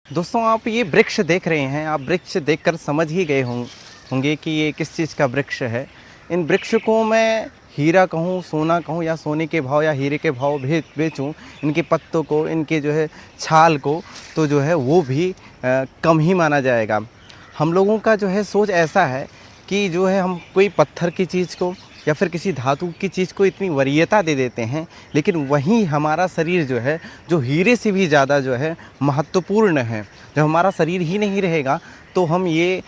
दोस्तों आप ये वृक्ष देख रहे हैं। आप वृक्ष देखकर समझ ही गए होंगे कि ये किस चीज़ का वृक्ष है। इन वृक्ष को मैं हीरा कहूँ, सोना कहूँ या सोने के भाव या हीरे के भाव बेचूँ, इनके पत्तों को, इनके जो है छाल को, तो जो है वो भी कम ही माना जाएगा। हम लोगों का जो है सोच ऐसा है कि जो है हम कोई पत्थर की चीज़ को या फिर किसी धातु की चीज़ को इतनी वरीयता दे देते हैं, लेकिन वहीं हमारा शरीर जो है, जो हीरे से भी ज़्यादा जो है महत्वपूर्ण है। जब हमारा शरीर ही नहीं रहेगा तो हम ये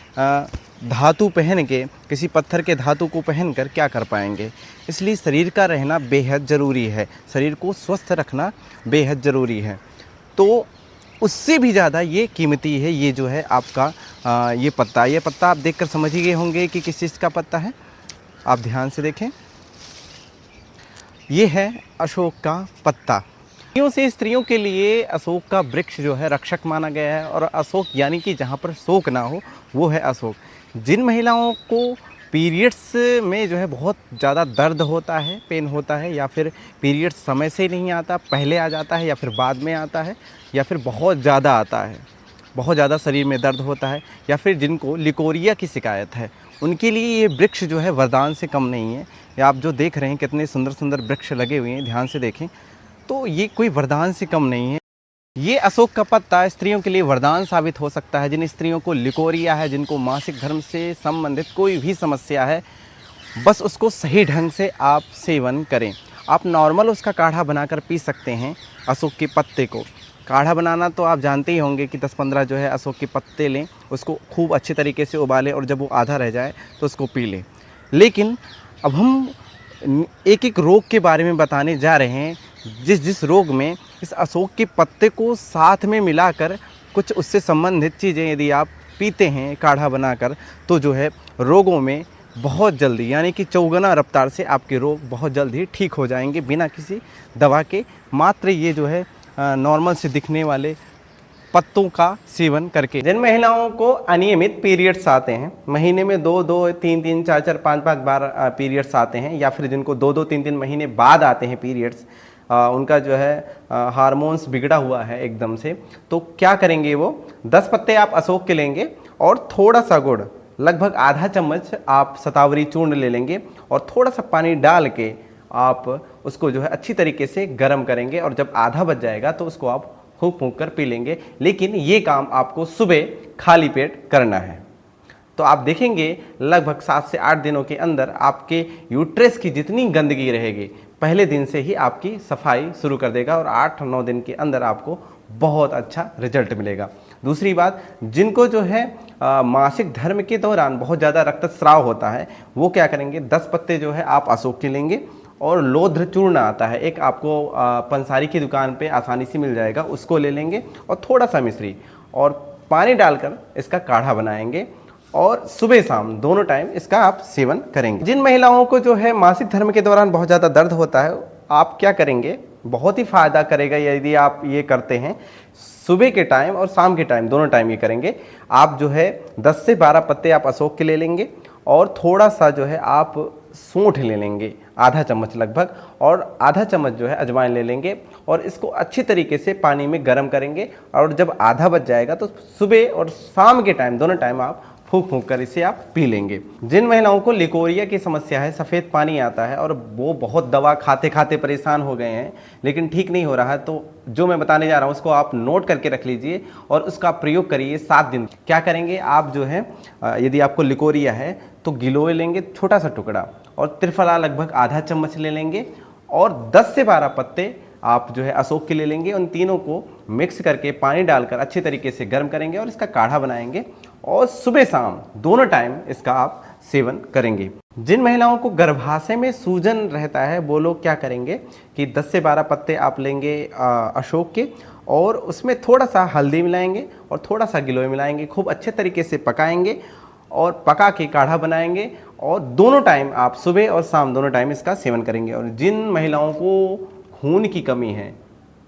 धातु पहन के, किसी पत्थर के धातु को पहन कर क्या कर पाएंगे। इसलिए शरीर का रहना बेहद ज़रूरी है, शरीर को स्वस्थ रखना बेहद ज़रूरी है। तो उससे भी ज़्यादा ये कीमती है ये जो है आपका ये पत्ता आप देखकर समझ ही गए होंगे कि किस चीज़ का पत्ता है। आप ध्यान से देखें, ये है अशोक का पत्ता। स्त्रियों के लिए अशोक का वृक्ष जो है रक्षक माना गया है। और अशोक यानी कि जहाँ पर शोक ना हो वो है अशोक। जिन महिलाओं को पीरियड्स में जो है बहुत ज़्यादा दर्द होता है, पेन होता है, या फिर पीरियड्स समय से नहीं आता, पहले आ जाता है या फिर बाद में आता है, या फिर बहुत ज़्यादा आता है, बहुत ज़्यादा शरीर में दर्द होता है, या फिर जिनको लिकोरिया की शिकायत है, उनके लिए ये वृक्ष जो है वरदान से कम नहीं है। ये आप जो देख रहे हैं कितने सुंदर सुंदर वृक्ष लगे हुए हैं, ध्यान से देखें तो ये कोई वरदान से कम नहीं है। ये अशोक का पत्ता स्त्रियों के लिए वरदान साबित हो सकता है। जिन स्त्रियों को लिकोरिया है, जिनको मासिक धर्म से संबंधित कोई भी समस्या है, बस उसको सही ढंग से आप सेवन करें। आप नॉर्मल उसका काढ़ा बनाकर पी सकते हैं। अशोक के पत्ते को काढ़ा बनाना तो आप जानते ही होंगे कि 10-15 जो है अशोक के पत्ते लें, उसको खूब अच्छे तरीके से उबालें और जब वो आधा रह जाए तो उसको पी लें। लेकिन अब हम एक एक रोग के बारे में बताने जा रहे हैं। जिस रोग में इस अशोक के पत्ते को साथ में मिलाकर कुछ उससे संबंधित चीज़ें यदि आप पीते हैं काढ़ा बनाकर, तो जो है रोगों में बहुत जल्दी, यानी कि चौगुना रफ्तार से आपके रोग बहुत जल्द ही ठीक हो जाएंगे बिना किसी दवा के। मात्र ये जो है नॉर्मल से दिखने वाले पत्तों का सेवन करके। जिन महिलाओं को अनियमित पीरियड्स आते हैं, महीने में 2-2, 3-3, 4-4, 5-5 बार पीरियड्स आते हैं, या फिर जिनको 2-2, 3-3 महीने बाद आते हैं पीरियड्स, उनका जो है हार्मोन्स बिगड़ा हुआ है एकदम से, तो क्या करेंगे वो 10 पत्ते आप अशोक के लेंगे और थोड़ा सा गुड़, लगभग आधा चम्मच आप शतावरी चूर्ण ले लेंगे और थोड़ा सा पानी डाल के आप उसको जो है अच्छी तरीके से गर्म करेंगे, और जब आधा बच जाएगा तो उसको आप फूंक फूंक कर पी लेंगे। लेकिन ये काम आपको सुबह खाली पेट करना है। तो आप देखेंगे लगभग 7 से 8 दिनों के अंदर आपके यूट्रस की जितनी गंदगी रहेगी पहले दिन से ही आपकी सफाई शुरू कर देगा, और 8-9 दिन के अंदर आपको बहुत अच्छा रिजल्ट मिलेगा। दूसरी बात, जिनको जो है मासिक धर्म के दौरान बहुत ज़्यादा रक्तस्राव होता है, वो क्या करेंगे, 10 पत्ते जो है आप अशोक के लेंगे, और लोध्र चूर्ण आता है एक, आपको पंसारी की दुकान पे आसानी से मिल जाएगा, उसको ले लेंगे और थोड़ा सा मिश्री और पानी डालकर इसका काढ़ा बनाएंगे, और सुबह शाम दोनों टाइम इसका आप सेवन करेंगे। जिन महिलाओं को जो है मासिक धर्म के दौरान बहुत ज़्यादा दर्द होता है, आप क्या करेंगे, बहुत ही फ़ायदा करेगा यदि आप ये करते हैं। सुबह के टाइम और शाम के टाइम, दोनों टाइम ये करेंगे। आप जो है 10 से 12 पत्ते आप अशोक के ले लेंगे, और थोड़ा सा जो है आप सूंठ ले लेंगे, आधा चम्मच लगभग, और आधा चम्मच जो है अजवाइन ले लेंगे, और इसको अच्छी तरीके से पानी में गर्म करेंगे, और जब आधा बच जाएगा तो सुबह और शाम के टाइम दोनों टाइम आप फूंक फूंक कर इसे आप पी लेंगे। जिन महिलाओं को लिकोरिया की समस्या है, सफ़ेद पानी आता है, और वो बहुत दवा खाते खाते परेशान हो गए हैं लेकिन ठीक नहीं हो रहा है, तो जो मैं बताने जा रहा हूँ उसको आप नोट करके रख लीजिए और उसका प्रयोग करिए 7 दिन। क्या करेंगे आप जो है, यदि आपको लिकोरिया है तो गिलोय लेंगे छोटा सा टुकड़ा, और त्रिफला लगभग आधा चम्मच ले लेंगे, और 10 से 12 पत्ते आप जो है अशोक के ले लेंगे। उन तीनों को मिक्स करके पानी डालकर अच्छी तरीके से गर्म करेंगे और इसका काढ़ा बनाएंगे, और सुबह शाम दोनों टाइम इसका आप सेवन करेंगे। जिन महिलाओं को गर्भाशय में सूजन रहता है, वो लोग क्या करेंगे कि 10 से 12 पत्ते आप लेंगे अशोक के, और उसमें थोड़ा सा हल्दी मिलाएंगे और थोड़ा सा गिलोय मिलाएंगे, खूब अच्छे तरीके से पकाएंगे और पका के काढ़ा बनाएंगे, और दोनों टाइम आप सुबह और शाम दोनों टाइम इसका सेवन करेंगे। और जिन महिलाओं को खून की कमी है,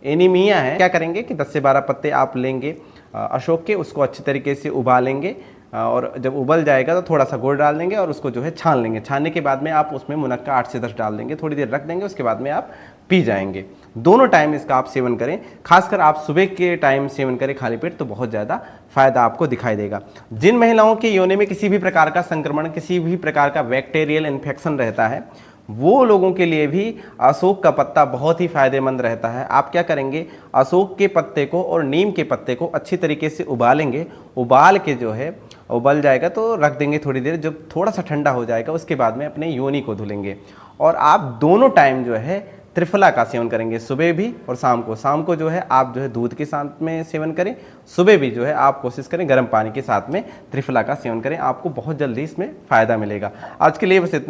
एनीमिया है, क्या करेंगे कि 10 से 12 पत्ते आप लेंगे अशोक के, उसको अच्छी तरीके से उबालेंगे, और जब उबल जाएगा तो थोड़ा सा गुड़ डाल देंगे और उसको जो है छान लेंगे। छानने के बाद में आप उसमें मुनक्का 8 से 10 डाल देंगे, थोड़ी देर रख देंगे, उसके बाद में आप पी जाएंगे। दोनों टाइम इसका आप सेवन करें, खासकर आप सुबह के टाइम सेवन करें खाली पेट तो बहुत ज़्यादा फायदा आपको दिखाई देगा। जिन महिलाओं के योनि में किसी भी प्रकार का संक्रमण, किसी भी प्रकार का बैक्टीरियल इन्फेक्शन रहता है, वो लोगों के लिए भी अशोक का पत्ता बहुत ही फायदेमंद रहता है। आप क्या करेंगे, अशोक के पत्ते को और नीम के पत्ते को अच्छी तरीके से उबालेंगे, उबाल के जो है उबल जाएगा तो रख देंगे थोड़ी देर, जब थोड़ा सा ठंडा हो जाएगा उसके बाद में अपने योनि को धुलेंगे। और आप दोनों टाइम जो है त्रिफला का सेवन करेंगे, सुबह भी और शाम को। शाम को जो है आप जो है दूध के साथ में सेवन करें, सुबह भी जो है आप कोशिश करें गर्म पानी के साथ में त्रिफला का सेवन करें, आपको बहुत जल्दी इसमें फ़ायदा मिलेगा। आज के लिए बस इतना ही।